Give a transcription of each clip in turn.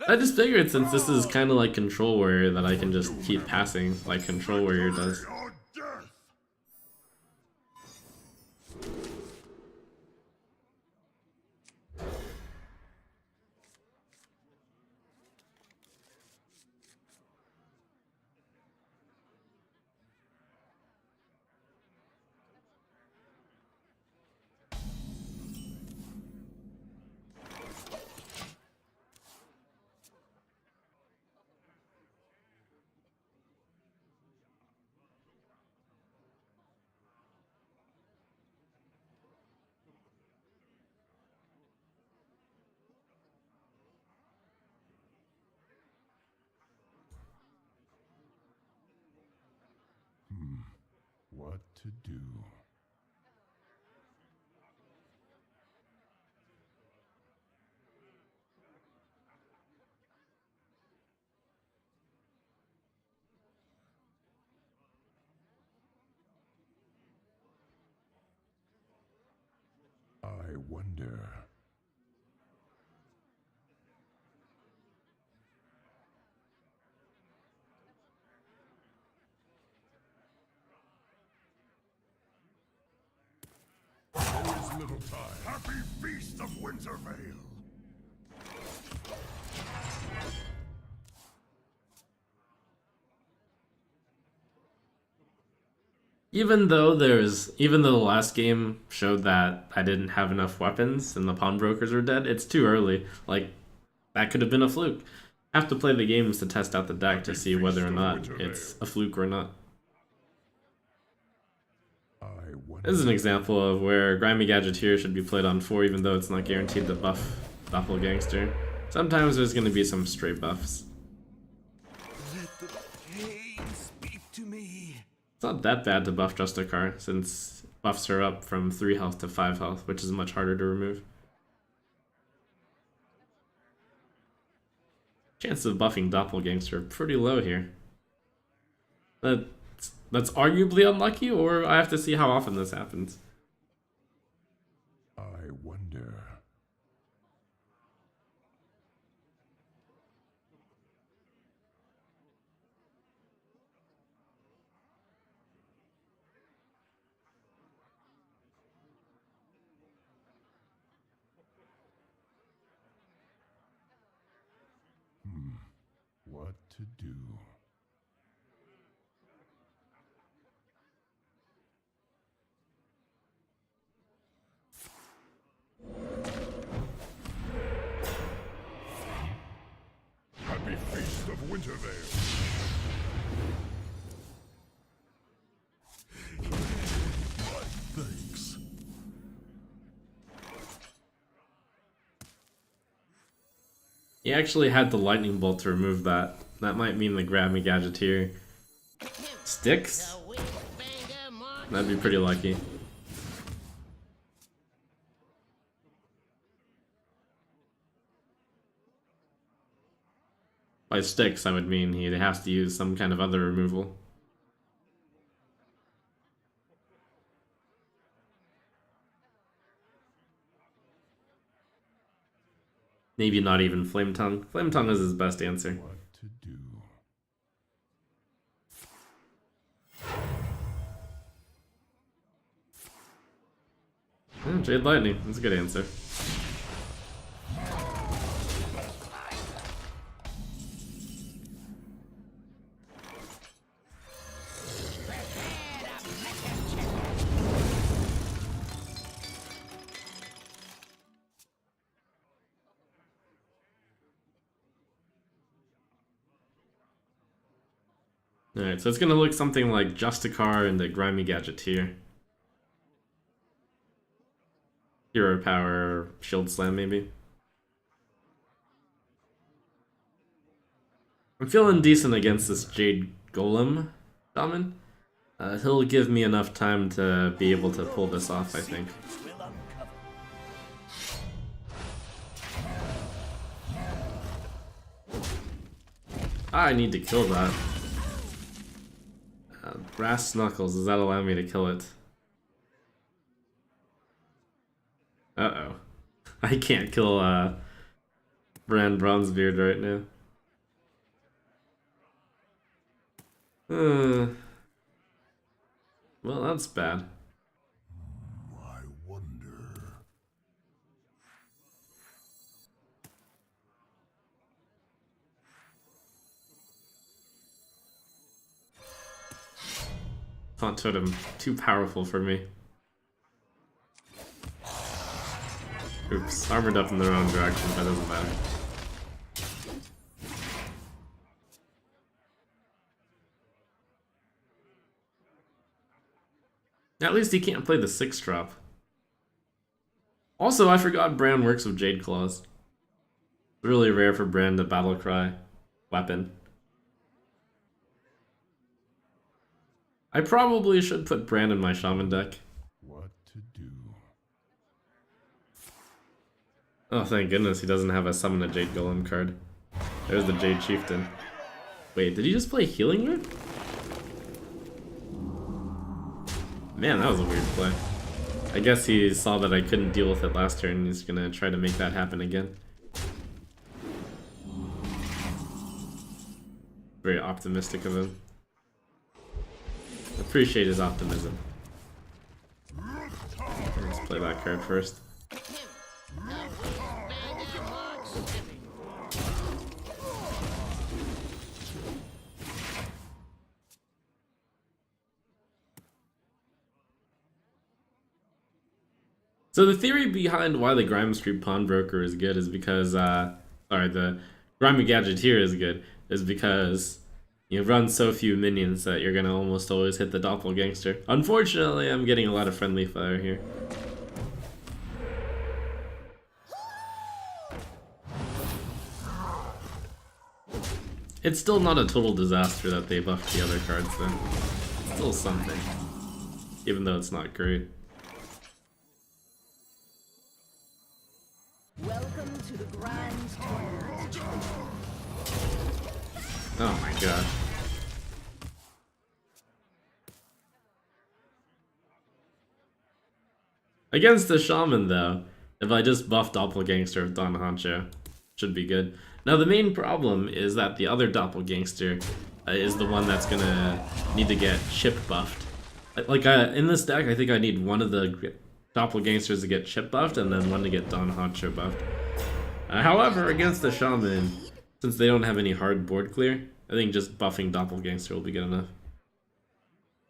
I just figured since this is kind of like Control Warrior that I can just keep passing like Control Warrior does. What to do? I wonder. There is little time. Happy Feast of Wintervale! Even though the last game showed that I didn't have enough weapons and the pawnbrokers were dead, it's too early. Like, that could have been a fluke. I have to play the games to test out the deck to see whether or not it's a fluke or not. This is an example of where Grimy Gadgeteer should be played on 4 even though it's not guaranteed to buff Doppelgangster. Sometimes there's going to be some stray buffs. Let the pain speak to me. It's not that bad to buff Justicar, since buffs her up from 3 health to 5 health, which is much harder to remove. Chances of buffing Doppelgangster are pretty low here. That's arguably unlucky, or I have to see how often this happens. I wonder. What to do? Happy Feast of Wintervale! Thanks. He actually had the lightning bolt to remove that. That might mean the Grab Me Gadgeteer sticks? That'd be pretty lucky. By sticks, I would mean he has to use some kind of other removal. Maybe not even Flame Tongue. Flame Tongue is his best answer. What to do? Jade Lightning, that's a good answer. Alright, so it's gonna look something like Justicar and the Grimy Gadgeteer. Hero Power, Shield Slam, maybe. I'm feeling decent against this Jade Golem Shaman. He'll give me enough time to be able to pull this off, I think. I need to kill that. Brass Knuckles, does that allow me to kill it? Uh-oh. I can't kill Brand Bronzebeard right now. Well, that's bad. I wonder. Taunt Totem, too powerful for me. Oops, armored up in the wrong direction, but doesn't matter. At least he can't play the 6-drop. Also, I forgot Bran works with Jade Claws. Really rare for Bran to battle cry weapon. I probably should put Bran in my Shaman deck. What to do? Oh, thank goodness he doesn't have a Summon a Jade Golem card. There's the Jade Chieftain. Wait, did he just play Healing Root? Man, that was a weird play. I guess he saw that I couldn't deal with it last turn and he's gonna try to make that happen again. Very optimistic of him. Appreciate his optimism. Let's play that card first. So the theory behind why the Grime Street Pawnbroker is good is because, the Grimy Gadgeteer is good, is because you run so few minions that you're gonna almost always hit the Doppelgangster. Unfortunately, I'm getting a lot of friendly fire here. It's still not a total disaster that they buffed the other cards though. It's still something. Even though it's not great. Welcome to the Grand Tournament. Oh my god. Against the Shaman though, if I just buff Doppelgangster with Don Hancho, should be good. Now the main problem is that the other Doppelgangster is the one that's gonna need to get chip buffed. In this deck, I think I need one of the Doppelgangsters to get chip buffed and then one to get Don Hancho buffed. However, against the Shaman, since they don't have any hard board clear, I think just buffing Doppelgangster will be good enough.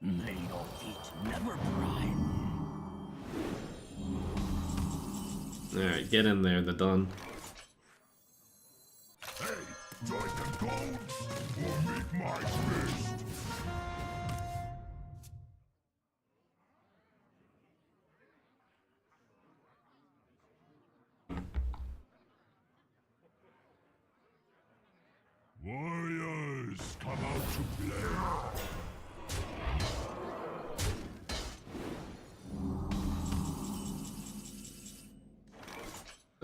May your feet never prime. Alright, get in there, the Don. Hey, join the goats or meet my fist. Warriors, come out to play.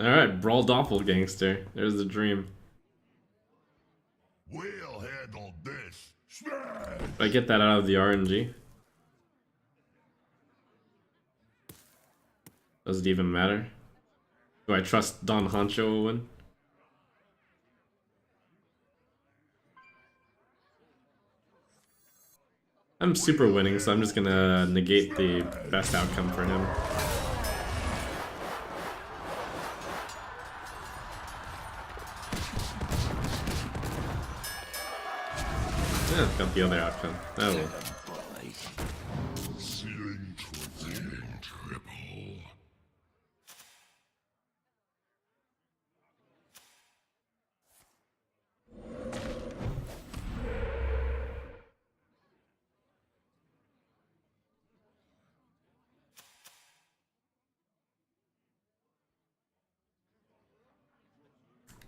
Alright, Brawl Doppelgangster. There's the dream. We'll handle this. Smash! If I get that out of the RNG. Does it even matter? Do I trust Don Hancho will win? I'm super winning, so I'm just gonna negate the best outcome for him. Yeah, got the other outcome. Oh well. Ceiling triple.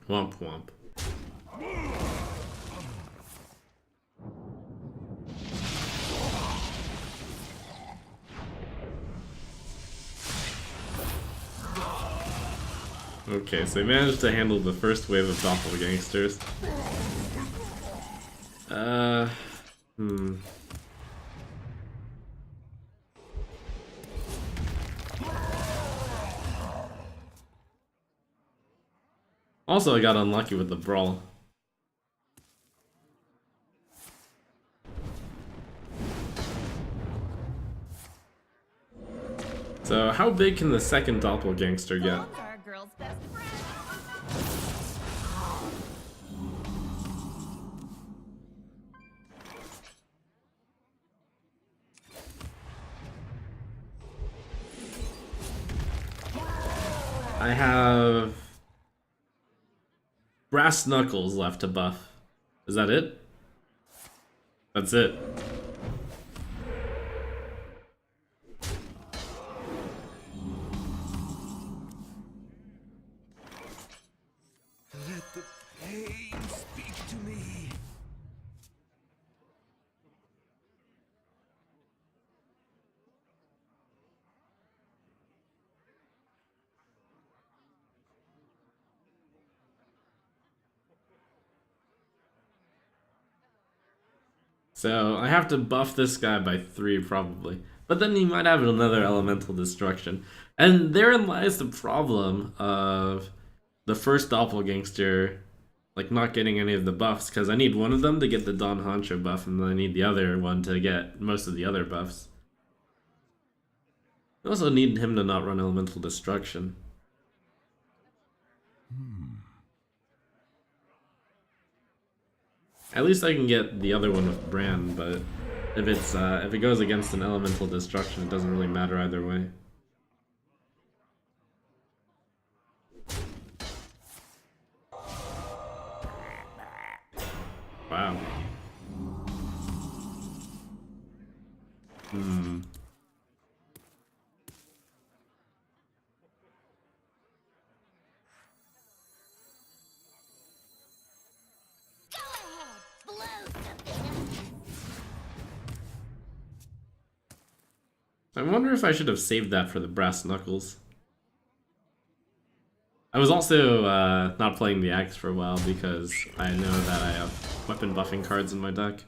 Womp womp. Okay, so he managed to handle the first wave of Doppelgangsters. Also, I got unlucky with the brawl. So, how big can the second doppelgangster get? Bones are a girl's best friend. I have brass knuckles left to buff. Is that it? That's it. Let the pain speak to me. So I have to buff this guy by 3 probably. But then he might have another elemental destruction. And therein lies the problem of the first doppelgangster like not getting any of the buffs, because I need one of them to get the Don Honcho buff and then I need the other one to get most of the other buffs. I also need him to not run elemental destruction. At least I can get the other one with Bran, but if it goes against an elemental destruction, it doesn't really matter either way. Wow. I wonder if I should have saved that for the brass knuckles. I was also not playing the axe for a while because I know that I have weapon buffing cards in my deck.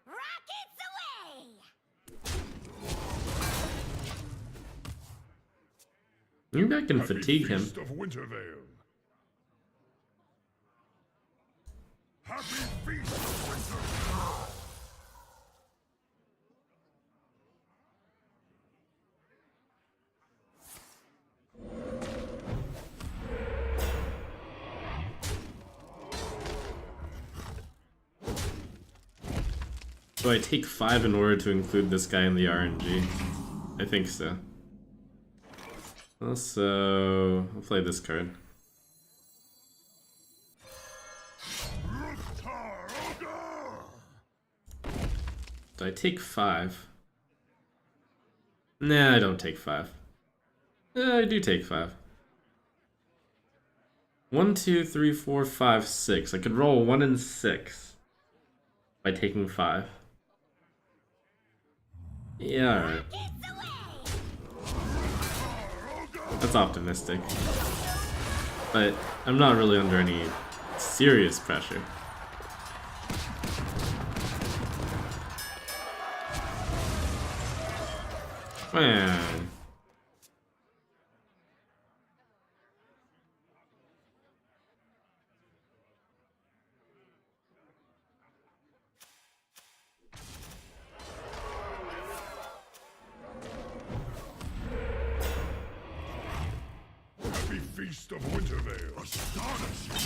Rockets away! Maybe I can Happy fatigue him. Feast of Wintervale. Happy Feast of Wintervale. So I take 5 in order to include this guy in the RNG. I think so. Also, I'll play this card. Do I take 5? Nah, I don't take 5. I do take 5. 1, 2, 3, 4, 5, 6. I could roll 1 and 6 by taking 5. Yeah, alright. That's optimistic. But I'm not really under any serious pressure. Man. Happy Feast of Wintervale. Astonishing.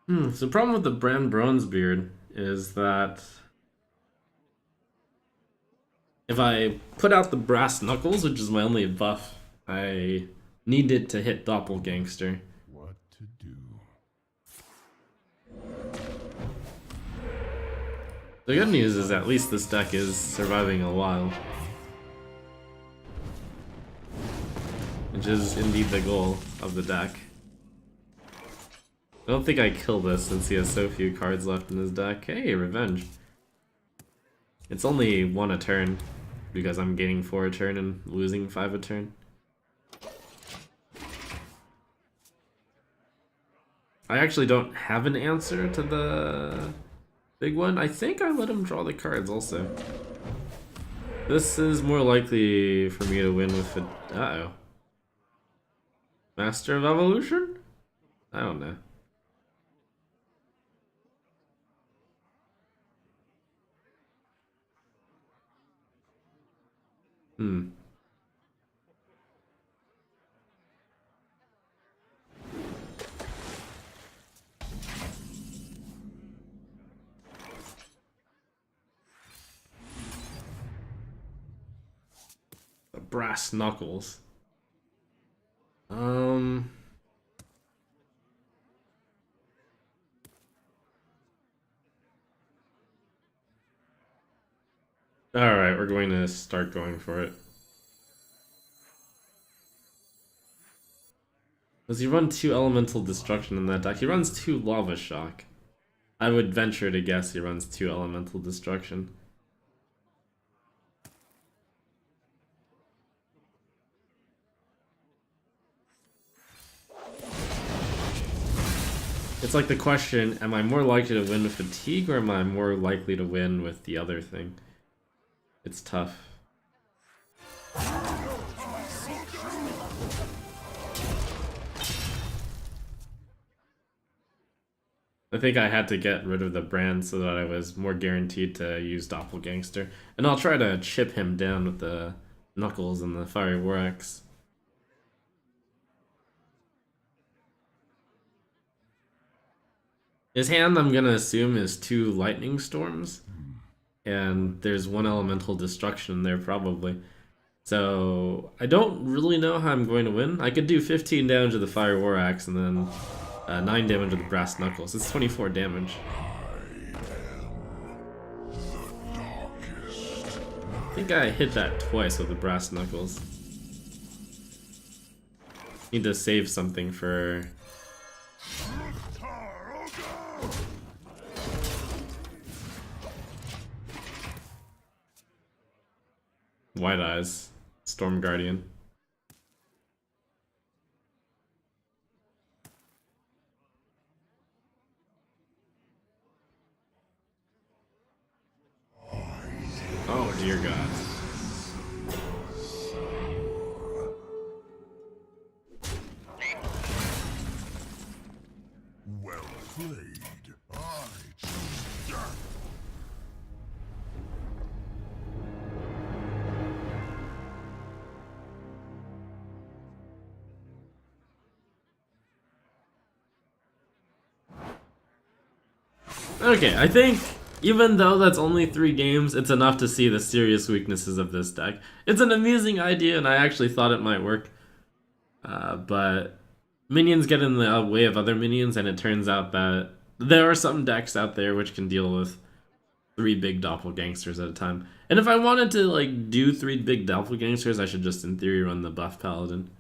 So the problem with the Bran Bronzebeard is that if I put out the brass knuckles, which is my only buff, I need it to hit Doppelgangster. What to do? The good news is at least this deck is surviving a while. Which is indeed the goal of the deck. I don't think I kill this since he has so few cards left in his deck. Hey, revenge. It's only 1 a turn because I'm gaining 4 a turn and losing 5 a turn. I actually don't have an answer to the big one. I think I let him draw the cards also. This is more likely for me to win with it. Uh-oh. Master of Evolution? I don't know. The brass knuckles. Alright, we're going to start going for it. Does he run 2 Elemental Destruction in that deck? He runs 2 Lava Shock. I would venture to guess he runs 2 Elemental Destruction. It's like the question, am I more likely to win with Fatigue or am I more likely to win with the other thing? It's tough. I think I had to get rid of the brand so that I was more guaranteed to use Doppelgangster. And I'll try to chip him down with the Knuckles and the Fiery War Axe. His hand, I'm gonna assume, is 2 Lightning Storms. And there's 1 Elemental Destruction there, probably. So, I don't really know how I'm going to win. I could do 15 damage to the Fire War Axe and then 9 damage to the Brass Knuckles. It's 24 damage. I think I hit that twice with the Brass Knuckles. Need to save something for... White Eyes. Storm Guardian. Oh dear God. Well played. I choose death. Okay, I think even though that's only 3 games, it's enough to see the serious weaknesses of this deck. It's an amusing idea, and I actually thought it might work. But minions get in the way of other minions, and it turns out that there are some decks out there which can deal with 3 big doppelgangsters at a time. And if I wanted to like do 3 big doppelgangsters, I should just in theory run the buff paladin.